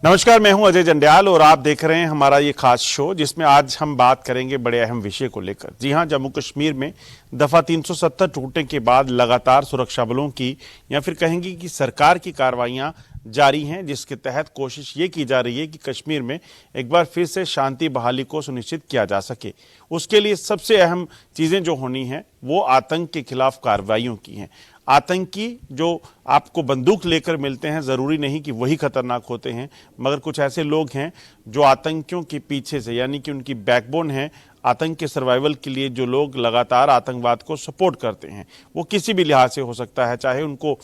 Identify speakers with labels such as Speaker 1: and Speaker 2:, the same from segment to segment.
Speaker 1: नमस्कार, मैं हूं अजय जंड्याल और आप देख रहे हैं हमारा ये खास शो जिसमें आज हम बात करेंगे बड़े अहम विषय को लेकर। जी हां, जम्मू कश्मीर में दफा 370 टूटने के बाद लगातार सुरक्षा बलों की या फिर कहेंगे कि सरकार की कार्रवाइयां जारी हैं, जिसके तहत कोशिश ये की जा रही है कि कश्मीर में एक बार फिर से शांति बहाली को सुनिश्चित किया जा सके। उसके लिए सबसे अहम चीजें जो होनी है वो आतंक के खिलाफ कार्रवाइयों की हैं। आतंकी जो आपको बंदूक लेकर मिलते हैं, जरूरी नहीं कि वही खतरनाक होते हैं, मगर कुछ ऐसे लोग हैं जो आतंकियों के पीछे से, यानी कि उनकी बैकबोन है आतंक के सर्वाइवल के लिए, जो लोग लगातार आतंकवाद को सपोर्ट करते हैं। वो किसी भी लिहाज से हो सकता है, चाहे उनको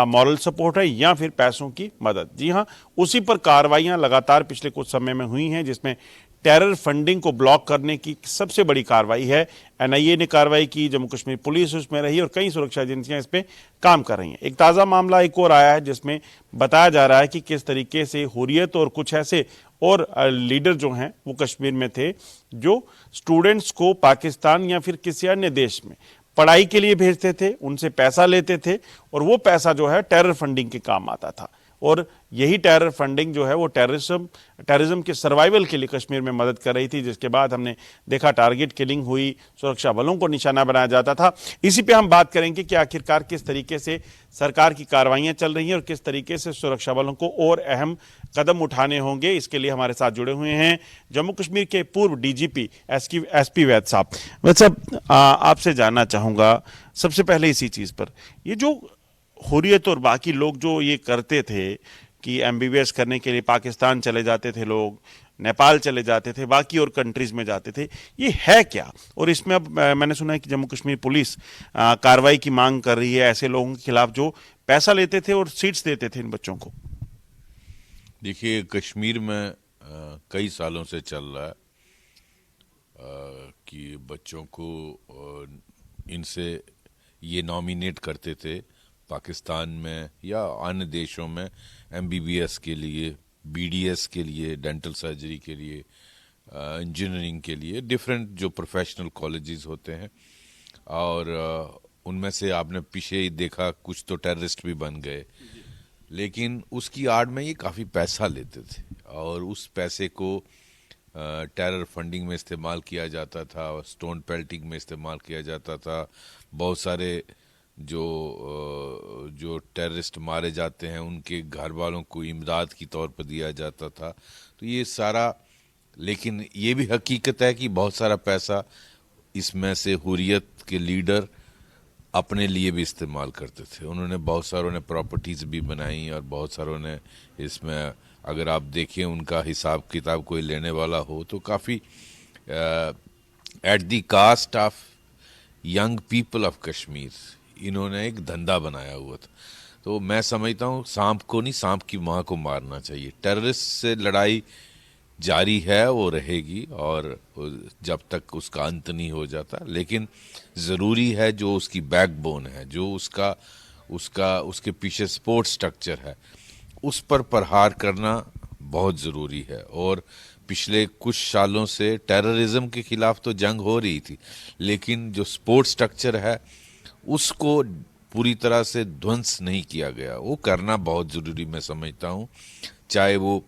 Speaker 1: मॉरल सपोर्ट है या फिर पैसों की मदद। जी हाँ, उसी पर कार्रवाइयां लगातार पिछले कुछ समय में हुई हैं, जिसमें टेरर फंडिंग को ब्लॉक करने की सबसे बड़ी कार्रवाई है। एनआईए ने कार्रवाई की, जम्मू कश्मीर पुलिस उसमें रही और कई सुरक्षा एजेंसियां इस पे काम कर रही हैं। एक ताज़ा मामला एक और आया है जिसमें बताया जा रहा है कि किस तरीके से हुर्रियत और कुछ ऐसे और लीडर जो हैं वो कश्मीर में थे, जो स्टूडेंट्स को पाकिस्तान या फिर किसी अन्य देश में पढ़ाई के लिए भेजते थे, उनसे पैसा लेते थे और वो पैसा जो है टेरर फंडिंग के काम आता था। और यही टेरर फंडिंग जो है वो टेररिज्म के सर्वाइवल के लिए कश्मीर में मदद कर रही थी, जिसके बाद हमने देखा टारगेट किलिंग हुई, सुरक्षा बलों को निशाना बनाया जाता था। इसी पे हम बात करेंगे कि आखिरकार किस तरीके से सरकार की कार्रवाइयां चल रही हैं और किस तरीके से सुरक्षा बलों को और अहम कदम उठाने होंगे। इसके लिए हमारे साथ जुड़े हुए हैं जम्मू कश्मीर के पूर्व डीजीपी एसपी वैद साहब। वैद साहब, आपसे जानना चाहूंगा सबसे पहले इसी चीज पर, ये जो हुर्रियत और बाकी लोग जो ये करते थे कि एमबीबीएस करने के लिए पाकिस्तान चले जाते थे लोग, नेपाल चले जाते थे, बाकी और कंट्रीज में जाते थे, ये है क्या? और इसमें अब मैंने सुना है कि जम्मू कश्मीर पुलिस कार्रवाई की मांग कर रही है ऐसे लोगों के खिलाफ जो पैसा लेते थे और सीट्स देते थे इन बच्चों को।
Speaker 2: देखिए, कश्मीर में कई सालों से चल रहा है कि बच्चों को इनसे ये नॉमिनेट करते थे पाकिस्तान में या अन्य देशों में एमबीबीएस के लिए, बीडीएस के लिए, डेंटल सर्जरी के लिए, इंजीनियरिंग के लिए, डिफरेंट जो प्रोफेशनल कॉलेजेस होते हैं। और उनमें से आपने पीछे ही देखा कुछ तो टेररिस्ट भी बन गए, लेकिन उसकी आड़ में ये काफ़ी पैसा लेते थे और उस पैसे को टेरर फंडिंग में इस्तेमाल किया जाता था, स्टोन पेल्टिंग में इस्तेमाल किया जाता था। बहुत सारे जो टेररिस्ट मारे जाते हैं उनके घर वालों को इमदाद की तौर पर दिया जाता था। तो ये सारा, लेकिन ये भी हकीकत है कि बहुत सारा पैसा इसमें से हुर्रियत के लीडर अपने लिए भी इस्तेमाल करते थे। उन्होंने बहुत सारों ने प्रॉपर्टीज़ भी बनाई और बहुत सारों ने इसमें, अगर आप देखिए उनका हिसाब किताब कोई लेने वाला हो तो काफ़ी at the cost of young people of Kashmir इन्होंने एक धंधा बनाया हुआ था। तो मैं समझता हूँ सांप को नहीं, सांप की माँ को मारना चाहिए। टेररिस्ट से लड़ाई जारी है, वो रहेगी और जब तक उसका अंत नहीं हो जाता। लेकिन ज़रूरी है जो उसकी बैकबोन है, जो उसके पीछे सपोर्ट स्ट्रक्चर है, उस पर प्रहार करना बहुत ज़रूरी है। और पिछले कुछ सालों से टेररिज्म के खिलाफ तो जंग हो रही थी, लेकिन जो सपोर्ट स्ट्रक्चर है उसको पूरी तरह से ध्वंस नहीं किया गया। वो करना बहुत ज़रूरी मैं समझता हूँ, चाहे वो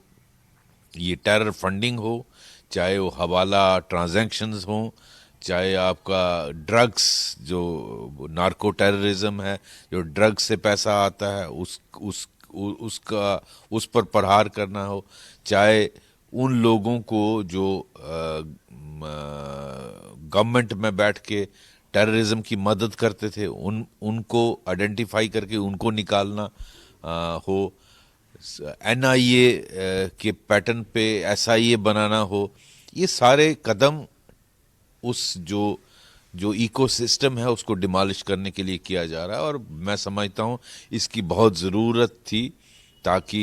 Speaker 2: ये टेरर फंडिंग हो, चाहे वो हवाला ट्रांजैक्शंस हो, चाहे आपका ड्रग्स, जो नार्को टेररिज्म है, जो ड्रग्स से पैसा आता है उस पर प्रहार करना हो, चाहे उन लोगों को जो गवर्नमेंट में बैठ के टेररिज्म की मदद करते थे उनको आइडेंटिफाई करके उनको निकालना हो, एनआईए के पैटर्न पे एसआईए बनाना हो। ये सारे कदम उस जो इकोसिस्टम है उसको डिमोलिश करने के लिए किया जा रहा है। और मैं समझता हूँ इसकी बहुत ज़रूरत थी, ताकि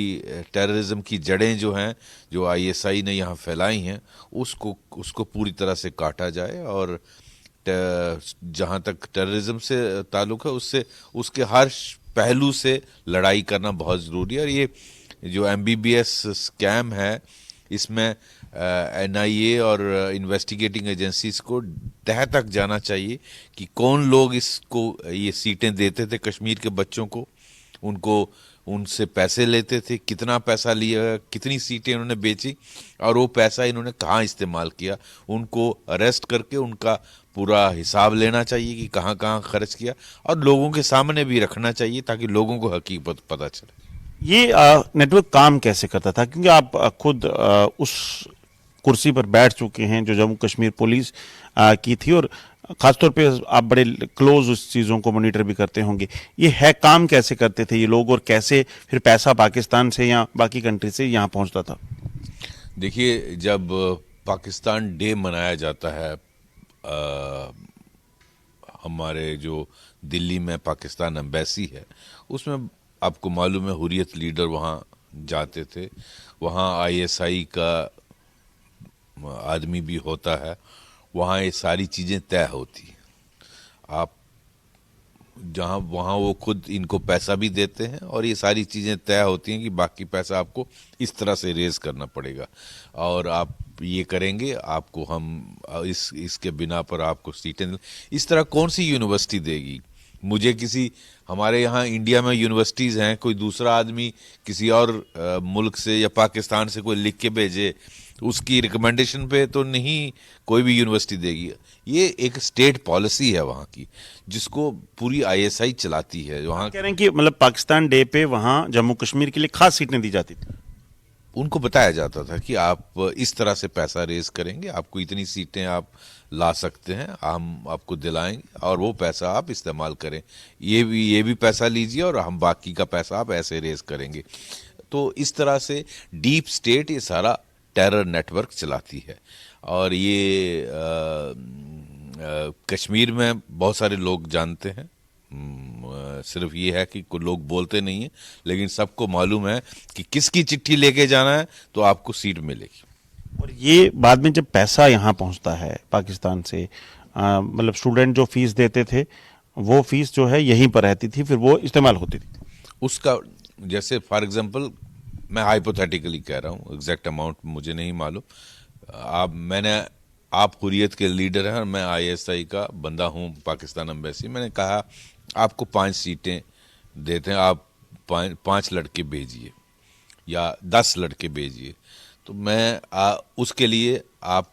Speaker 2: टेररिज्म की जड़ें जो हैं, जो आईएसआई ने यहाँ फैलाई हैं, उसको पूरी तरह से काटा जाए। और जहाँ तक टेररिज्म से ताल्लुक़ है उससे उसके हर पहलू से लड़ाई करना बहुत ज़रूरी है। और ये जो एमबीबीएस स्कैम है, इसमें एनआईए और इन्वेस्टिगेटिंग एजेंसीज को तह तक जाना चाहिए कि कौन लोग इसको ये सीटें देते थे कश्मीर के बच्चों को, उनको उनसे पैसे लेते थे, कितना पैसा लिया, कितनी सीटें उन्होंने बेची और वो पैसा इन्होंने कहाँ इस्तेमाल किया, उनको अरेस्ट करके उनका पूरा हिसाब लेना चाहिए कि कहाँ कहाँ खर्च किया और लोगों के सामने भी रखना चाहिए ताकि लोगों को हकीकत पता चले।
Speaker 1: ये नेटवर्क काम कैसे करता था, क्योंकि आप खुद उस कुर्सी पर बैठ चुके हैं जो जम्मू कश्मीर पुलिस की थी, और खासतौर पे आप बड़े क्लोज उस चीज़ों को मॉनिटर भी करते होंगे। ये है काम कैसे करते थे ये लोग, और कैसे फिर पैसा पाकिस्तान से या बाकी कंट्री से यहाँ पहुँचता था?
Speaker 2: देखिए, जब पाकिस्तान डे मनाया जाता है, हमारे जो दिल्ली में पाकिस्तान एम्बेसी है उसमें आपको मालूम है हुर्रियत लीडर वहाँ जाते थे, वहाँ आईएसआई का आदमी भी होता है, वहाँ ये सारी चीज़ें तय होती हैं। आप जहाँ वहाँ वो खुद इनको पैसा भी देते हैं और ये सारी चीज़ें तय होती हैं कि बाकी पैसा आपको इस तरह से रेज करना पड़ेगा और आप ये करेंगे, आपको हम इसके बिना पर आपको सीटें। इस तरह कौन सी यूनिवर्सिटी देगी मुझे? किसी हमारे यहाँ इंडिया में यूनिवर्सिटीज़ हैं, कोई दूसरा आदमी किसी और मुल्क से या पाकिस्तान से कोई लिख के भेजे, उसकी रिकमेंडेशन पे तो नहीं कोई भी यूनिवर्सिटी देगी। ये एक स्टेट पॉलिसी है वहाँ की, जिसको पूरी आईएसआई चलाती है। वहाँ
Speaker 1: कह रहे हैं कि मतलब पाकिस्तान डे पे वहाँ जम्मू कश्मीर के लिए खास सीटें दी जाती थी।
Speaker 2: उनको बताया जाता था कि आप इस तरह से पैसा रेज करेंगे, आपको इतनी सीटें आप ला सकते हैं, हम आपको दिलाएंगे और वो पैसा आप इस्तेमाल करें, ये भी पैसा लीजिए और हम बाकी का पैसा आप ऐसे रेज करेंगे। तो इस तरह से डीप स्टेट ये सारा टेरर नेटवर्क चलाती है। और ये कश्मीर में बहुत सारे लोग जानते हैं, सिर्फ ये है कि कुछ लोग बोलते नहीं हैं, लेकिन सबको मालूम है कि किसकी चिट्ठी लेके जाना है तो आपको सीट मिलेगी।
Speaker 1: और ये बाद में जब पैसा यहाँ पहुँचता है पाकिस्तान से, मतलब स्टूडेंट जो फीस देते थे वो फीस जो है यहीं पर रहती थी, फिर वो इस्तेमाल होती थी
Speaker 2: उसका। जैसे फॉर एग्जांपल मैं हाइपोथेटिकली कह रहा हूँ, एग्जैक्ट अमाउंट मुझे नहीं मालूम। आप हुर्रियत के लीडर हैं और मैं आईएसआई का बंदा हूँ पाकिस्तान एम्बेसी। मैंने कहा आपको 5 सीटें देते हैं, आप 5 लड़के भेजिए या 10 लड़के भेजिए। तो मैं उसके लिए आप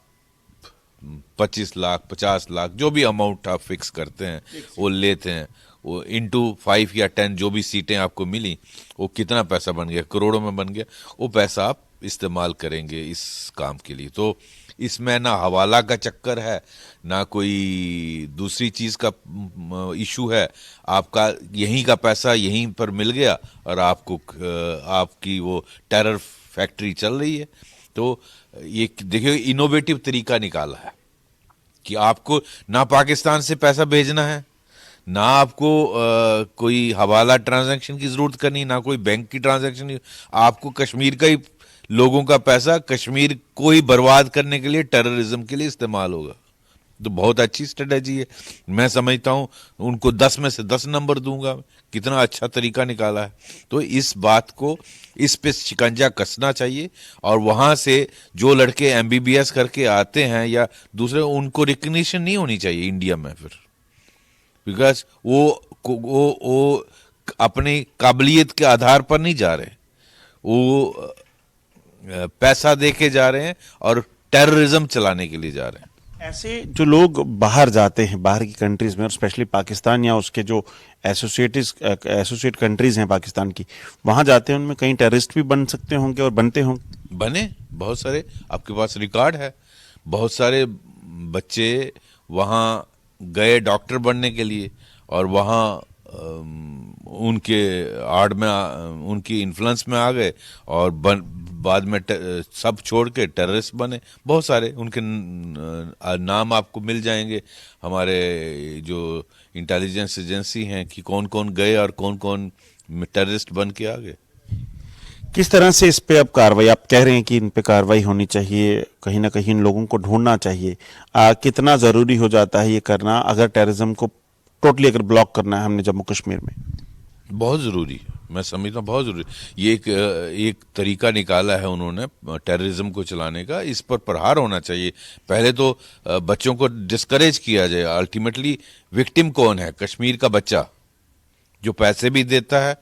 Speaker 2: 25 लाख 50 लाख जो भी अमाउंट आप फिक्स करते हैं वो लेते हैं, वो इंटू 5 या 10 जो भी सीटें आपको मिली, वो कितना पैसा बन गया, करोड़ों में बन गया, वो पैसा आप इस्तेमाल करेंगे इस काम के लिए। तो इसमें ना हवाला का चक्कर है, ना कोई दूसरी चीज़ का इशू है। आपका यहीं का पैसा यहीं पर मिल गया और आपको आपकी वो टेरर फैक्ट्री चल रही है। तो ये देखिए इनोवेटिव तरीका निकाला है कि आपको ना पाकिस्तान से पैसा भेजना है, ना आपको कोई हवाला ट्रांजैक्शन की जरूरत करनी, ना कोई बैंक की ट्रांजैक्शन, आपको कश्मीर का ही लोगों का पैसा कश्मीर को ही बर्बाद करने के लिए, टेररिज्म के लिए इस्तेमाल होगा। तो बहुत अच्छी स्ट्रेटजी है, मैं समझता हूं उनको 10 में से 10 नंबर दूंगा। कितना अच्छा तरीका निकाला है। तो इस बात को, इस पे शिकंजा कसना चाहिए और वहां से जो लड़के एमबीबीएस करके आते हैं या दूसरे, उनको रिकग्निशन नहीं होनी चाहिए इंडिया में फिर, बिकॉज वो अपनी काबिलियत के आधार पर नहीं जा रहे, वो पैसा दे के जा रहे हैं और टेररिज्म चलाने के लिए जा रहे हैं।
Speaker 1: ऐसे जो लोग बाहर जाते हैं, बाहर की कंट्रीज में, और स्पेशली पाकिस्तान या उसके जो एसोसिएट कंट्रीज हैं पाकिस्तान की, वहां जाते हैं, उनमें कई टेररिस्ट भी बन सकते होंगे और बनते होंगे।
Speaker 2: बने बहुत सारे, आपके पास रिकॉर्ड है। बहुत सारे बच्चे वहाँ गए डॉक्टर बनने के लिए और वहाँ उनके आड़ में उनकी इन्फ्लुएंस में आ गए और बाद में सब छोड़ के टेररिस्ट बने। बहुत सारे उनके नाम आपको मिल जाएंगे हमारे जो इंटेलिजेंस एजेंसी हैं कि कौन कौन गए और कौन कौन टेररिस्ट बन के आ गए।
Speaker 1: किस तरह से इस पे अब कार्रवाई, आप कह रहे हैं कि इन पे कार्रवाई होनी चाहिए, कहीं ना कहीं इन लोगों को ढूंढना चाहिए, कितना जरूरी हो जाता है ये करना अगर टेररिज्म को टोटली अगर ब्लॉक करना है हमने जम्मू कश्मीर में?
Speaker 2: बहुत ज़रूरी है, मैं समझता हूँ बहुत ज़रूरी। ये एक तरीका निकाला है उन्होंने टेररिज्म को चलाने का, इस पर प्रहार होना चाहिए। पहले तो बच्चों को डिस्करेज किया जाए। अल्टीमेटली विक्टिम कौन है? कश्मीर का बच्चा जो पैसे भी देता है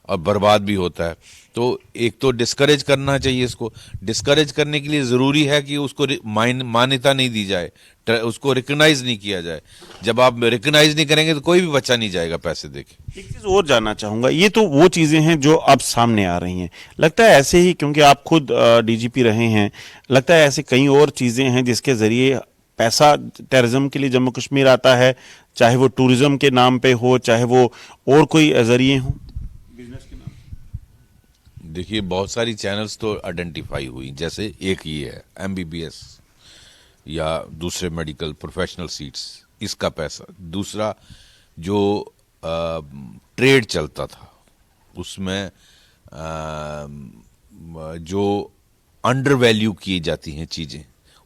Speaker 2: और बर्बाद भी होता है। तो एक तो डिस्करेज करना चाहिए इसको। डिस्करेज करने के लिए ज़रूरी है कि उसको मान्यता नहीं दी जाए, उसको रिकग्नाइज नहीं किया जाए। जब आप रिकग्नाइज नहीं करेंगे तो कोई भी बच्चा नहीं जाएगा पैसे देके।
Speaker 1: एक चीज और जानना चाहूंगा, ये तो वो चीजें हैं जो अब सामने आ रही हैं, लगता है ऐसे ही, क्योंकि आप खुद डीजीपी रहे हैं, लगता है ऐसे कई और चीजें हैं जिसके जरिए पैसा टेररिज्म के लिए जम्मू कश्मीर आता है, चाहे वो टूरिज्म के नाम पे हो, चाहे वो और कोई जरिए हों बिजनेस के नाम।
Speaker 2: देखिए, बहुत सारी चैनल्स तो आइडेंटिफाई हुई, जैसे एक ये है एमबीबीएस या दूसरे मेडिकल प्रोफेशनल सीट्स, इसका पैसा। दूसरा जो ट्रेड चलता था उसमें जो अंडर वैल्यू की जाती हैं चीज़ें,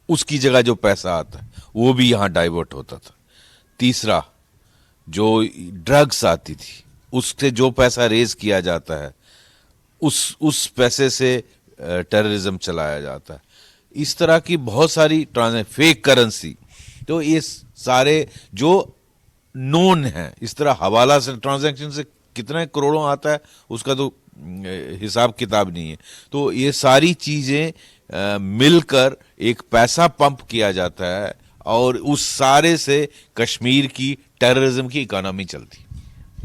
Speaker 2: उसकी जगह जो पैसा आता है वो भी यहाँ डाइवर्ट होता था। तीसरा, जो ड्रग्स आती थी उससे जो पैसा रेज किया जाता है उस पैसे से टेररिज्म चलाया जाता है। इस तरह की बहुत सारी फेक करेंसी, तो ये सारे जो नोन है, इस तरह हवाला से ट्रांजैक्शन से कितने करोड़ों आता है उसका तो हिसाब किताब नहीं है। तो ये सारी चीजें मिलकर एक पैसा पंप किया जाता है और उस सारे से कश्मीर की टेररिज्म की इकोनॉमी चलती है।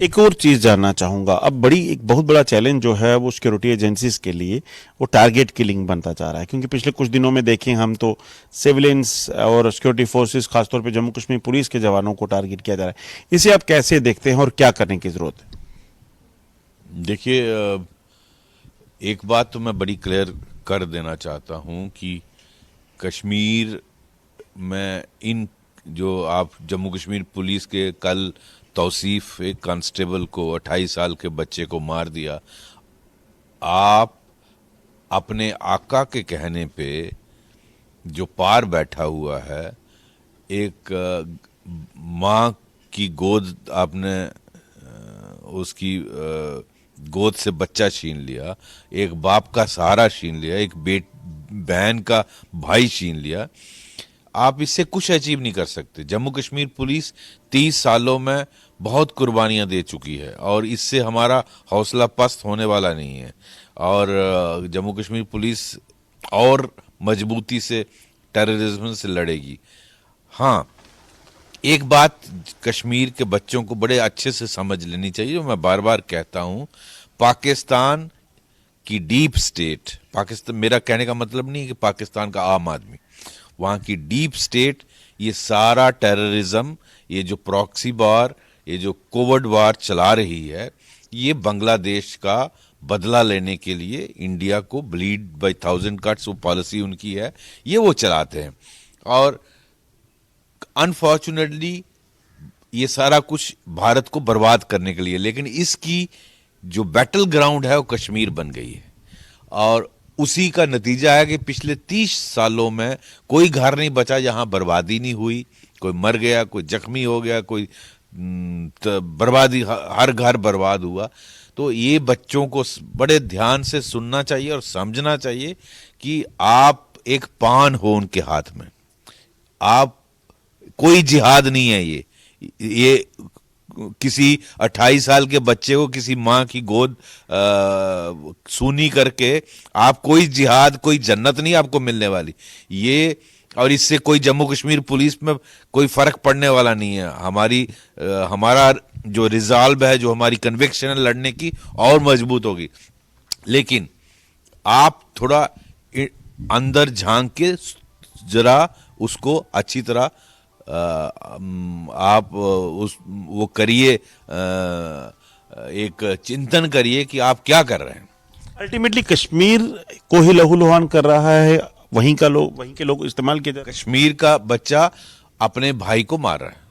Speaker 1: एक और चीज जानना चाहूंगा, अब एक बहुत बड़ा चैलेंज जो है वो सिक्योरिटी एजेंसीज के लिए वो टारगेट किलिंग बनता जा रहा है, क्योंकि पिछले कुछ दिनों में देखें हम तो सिविलियंस और सिक्योरिटी फोर्सेस, खासतौर पे जम्मू कश्मीर पुलिस के जवानों को टारगेट किया जा रहा है। इसे आप कैसे देखते हैं और क्या करने की जरूरत है?
Speaker 2: देखिए, एक बात तो मैं बड़ी क्लियर कर देना चाहता हूं कि कश्मीर में इन जो आप जम्मू कश्मीर पुलिस के कल तौसीफ एक कांस्टेबल को 28 साल के बच्चे को मार दिया, आप अपने आका के कहने पे जो पार बैठा हुआ है, एक माँ की गोद आपने उसकी गोद से बच्चा छीन लिया, एक बाप का सहारा छीन लिया, एक बहन का भाई छीन लिया, आप इससे कुछ अचीव नहीं कर सकते। जम्मू कश्मीर पुलिस 30 सालों में बहुत कुर्बानियां दे चुकी है और इससे हमारा हौसला पस्त होने वाला नहीं है और जम्मू कश्मीर पुलिस और मजबूती से टेररिज्म से लड़ेगी। हाँ, एक बात कश्मीर के बच्चों को बड़े अच्छे से समझ लेनी चाहिए, जो मैं बार बार कहता हूं, पाकिस्तान की डीप स्टेट, पाकिस्तान, मेरा कहने का मतलब नहीं है कि पाकिस्तान का आम आदमी, वहां की डीप स्टेट ये सारा टेररिज्म, ये जो प्रॉक्सी वार, ये जो कोवर्ड वार चला रही है, ये बांग्लादेश का बदला लेने के लिए इंडिया को ब्लीड बाय 1000 कट्स, वो पॉलिसी उनकी है, ये वो चलाते हैं। और अनफॉर्चुनेटली ये सारा कुछ भारत को बर्बाद करने के लिए, लेकिन इसकी जो बैटल ग्राउंड है वो कश्मीर बन गई है और उसी का नतीजा है कि पिछले 30 सालों में कोई घर नहीं बचा जहां बर्बादी नहीं हुई, कोई मर गया, कोई जख्मी हो गया, कोई बर्बादी, हर घर बर्बाद हुआ। तो ये बच्चों को बड़े ध्यान से सुनना चाहिए और समझना चाहिए कि आप एक पान हो उनके हाथ में, आप कोई जिहाद नहीं है ये किसी 28 साल के बच्चे को किसी माँ की गोद सूनी करके आप कोई जिहाद, कोई जन्नत नहीं आपको मिलने वाली ये। और इससे कोई जम्मू कश्मीर पुलिस में कोई फर्क पड़ने वाला नहीं है। हमारा जो रिजॉल्व है, जो हमारी कन्विक्शन है लड़ने की, और मजबूत होगी। लेकिन आप थोड़ा अंदर झांक के जरा उसको अच्छी तरह आप वो करिए, एक चिंतन करिए कि आप क्या कर रहे हैं।
Speaker 1: अल्टीमेटली कश्मीर को ही लहूलुहान कर रहा है, वहीं के लोग इस्तेमाल किया जा रहा है।
Speaker 2: कश्मीर का बच्चा अपने भाई को मार रहा है,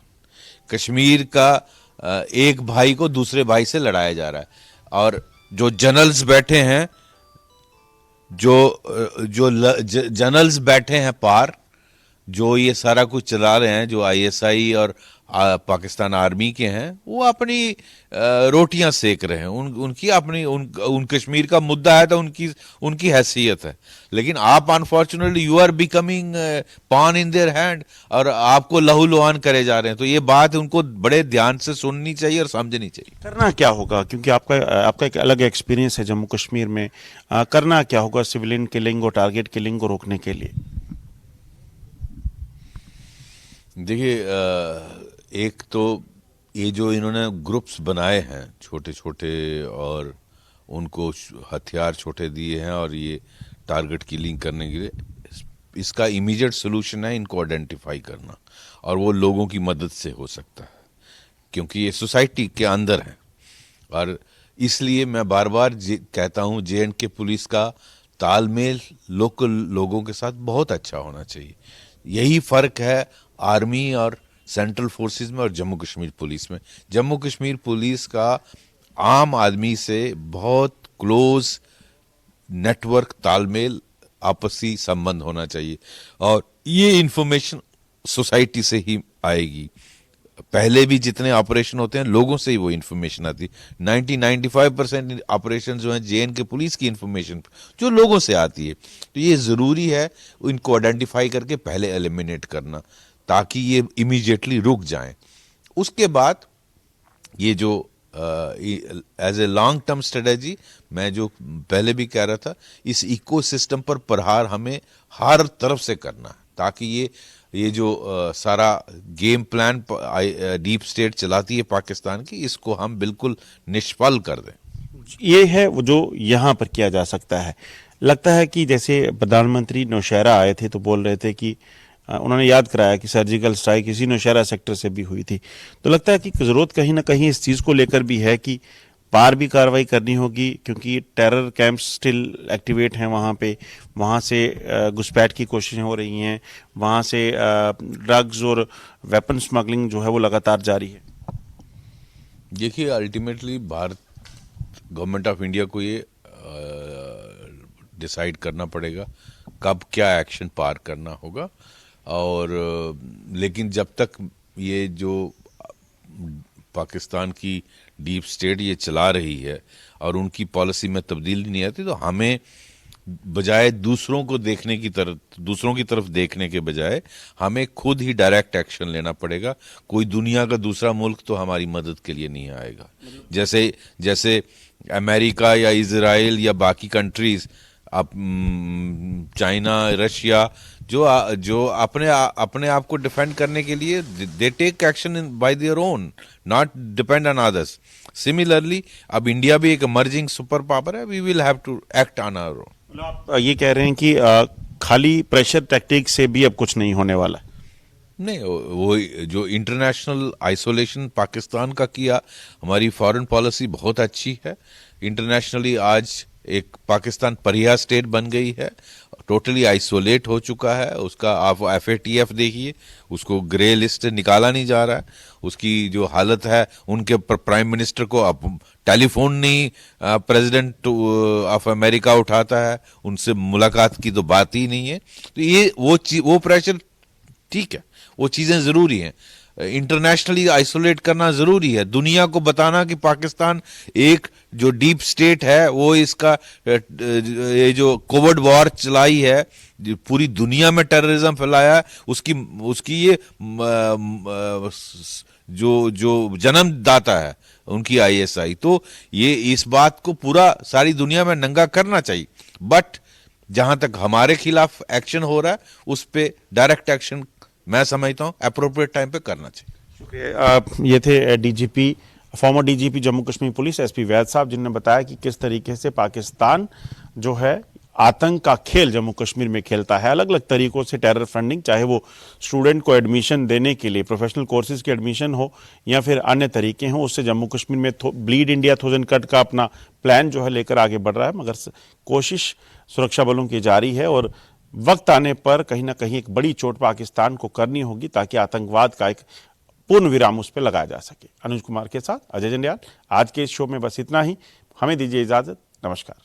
Speaker 2: कश्मीर का एक भाई को दूसरे भाई से लड़ाया जा रहा है, और जो जनरल्स बैठे हैं, जो जनरल्स बैठे हैं पार, जो ये सारा कुछ चला रहे हैं, जो आईएसआई और पाकिस्तान आर्मी के हैं, वो अपनी रोटियां सेक रहे हैं। उनकी अपनी उन कश्मीर का मुद्दा है तो उनकी हैसियत है। लेकिन आप unfortunately you are becoming pawn in their hand, और आपको लहू लुहान करे जा रहे हैं। तो ये बात उनको बड़े ध्यान से सुननी चाहिए और समझनी चाहिए।
Speaker 1: करना क्या होगा, क्योंकि आपका एक अलग एक्सपीरियंस है जम्मू कश्मीर में, करना क्या होगा सिविलियन किलिंग और टारगेट किलिंग को रोकने के लिए?
Speaker 2: देखिए, एक तो ये जो इन्होंने ग्रुप्स बनाए हैं छोटे छोटे, और उनको हथियार छोटे दिए हैं और ये टारगेट किलिंग करने के लिए, इसका इमीडिएट सोल्यूशन है इनको आइडेंटिफाई करना, और वो लोगों की मदद से हो सकता है, क्योंकि ये सोसाइटी के अंदर है। और इसलिए मैं बार बार कहता हूँ, JNK पुलिस का तालमेल लोकल लोगों के साथ बहुत अच्छा होना चाहिए। यही फर्क है आर्मी और सेंट्रल फोर्सेस में और जम्मू कश्मीर पुलिस में। जम्मू कश्मीर पुलिस का आम आदमी से बहुत क्लोज नेटवर्क, तालमेल, आपसी संबंध होना चाहिए, और ये इंफॉर्मेशन सोसाइटी से ही आएगी। पहले भी जितने ऑपरेशन होते हैं, लोगों से ही वो इन्फॉर्मेशन आती है। 90-95% ऑपरेशन जो हैं JNK पुलिस की इन्फॉर्मेशन जो लोगों से आती है। तो ये ज़रूरी है इनको आइडेंटिफाई करके पहले एलिमिनेट करना, ताकि ये इमीडिएटली रुक जाएं। उसके बाद ये जो as a long term strategy, मैं जो पहले भी कह रहा था, इस इकोसिस्टम पर प्रहार हमें हर तरफ से करना है, ताकि ये जो सारा गेम प्लान डीप स्टेट चलाती है पाकिस्तान की, इसको हम बिल्कुल निष्फल कर दें।
Speaker 1: ये है वो जो यहाँ पर किया जा सकता है। लगता है कि जैसे प्रधानमंत्री नौशहरा आए थे तो बोल रहे थे कि उन्होंने याद कराया कि सर्जिकल स्ट्राइक इसी नौशहरा सेक्टर से भी हुई थी। तो लगता है कि ज़रूरत कहीं ना कहीं इस चीज़ को लेकर भी है कि पार भी कार्रवाई करनी होगी, क्योंकि टेरर कैंप्स स्टिल एक्टिवेट हैं वहाँ पे, वहाँ से घुसपैठ की कोशिशें हो रही हैं, वहाँ से ड्रग्स और वेपन स्मगलिंग जो है वो लगातार जारी है।
Speaker 2: देखिए, ultimately Bharat government of India को ये डिसाइड करना पड़ेगा कब क्या एक्शन पार करना होगा। और लेकिन जब तक ये जो पाकिस्तान की डीप स्टेट ये चला रही है और उनकी पॉलिसी में तब्दीली नहीं आती, तो हमें बजाय दूसरों की तरफ देखने के बजाय हमें खुद ही डायरेक्ट एक्शन लेना पड़ेगा। कोई दुनिया का दूसरा मुल्क तो हमारी मदद के लिए नहीं आएगा। जैसे अमेरिका या इजराइल या बाकी कंट्रीज, चाइना, रशिया, जो अपने आप को डिफेंड करने के लिए they take action by their own, not depend on others. Similarly अब इंडिया भी एक इमर्जिंग सुपर पावर है, we will have to act on our own.
Speaker 1: आप ये कह रहे हैं कि खाली प्रेशर टैक्टिक से भी अब कुछ नहीं होने वाला?
Speaker 2: नहीं, वो जो इंटरनेशनल आइसोलेशन पाकिस्तान का किया, हमारी फॉरेन पॉलिसी बहुत अच्छी है। इंटरनेशनली आज एक पाकिस्तान परिया स्टेट बन गई है, टोटली आइसोलेट हो चुका है। उसका आप FATF देखिए, उसको ग्रे लिस्ट निकाला नहीं जा रहा है। उसकी जो हालत है, उनके प्राइम मिनिस्टर को अब टेलीफोन नहीं प्रेसिडेंट ऑफ अमेरिका उठाता है, उनसे मुलाकात की तो बात ही नहीं है। तो ये वो प्रेशर ठीक है, वो चीज़ें ज़रूरी हैं। इंटरनेशनली आइसोलेट करना ज़रूरी है, दुनिया को बताना कि पाकिस्तान एक जो डीप स्टेट है, वो इसका ये जो कोविड वॉर चलाई है, पूरी दुनिया में टेररिज्म फैलाया है, उसकी ये जो जन्मदाता है उनकी ISI। तो ये इस बात को पूरा सारी दुनिया में नंगा करना चाहिए। बट जहां तक हमारे खिलाफ एक्शन हो रहा है, उस पे डायरेक्ट एक्शन मैं समझता हूं अप्रोप्रिएट टाइम पे करना चाहिए।
Speaker 1: ये थे farmer DGP Jammu Kashmir police SP वैद साहब, जिन्होंने बताया कि किस तरीके से पाकिस्तान जो है आतंक का खेल जम्मू कश्मीर में खेलता है, अलग अलग तरीकों से टेरर फंडिंग, चाहे वो स्टूडेंट को एडमिशन देने के लिए प्रोफेशनल कोर्सेज की एडमिशन हो या फिर अन्य तरीके हों, उससे जम्मू कश्मीर में ब्लीड इंडिया 1000 कट का अपना प्लान जो है लेकर आगे बढ़ रहा है। मगर कोशिश सुरक्षा बलों की जारी है और वक्त आने पर कहीं ना कहीं एक बड़ी चोट पाकिस्तान को करनी होगी, ताकि आतंकवाद का एक पूर्ण विराम उस पर लगाया जा सके। अनुज कुमार के साथ अजय जंडियाल। आज के इस शो में बस इतना ही। हमें दीजिए इजाजत। नमस्कार।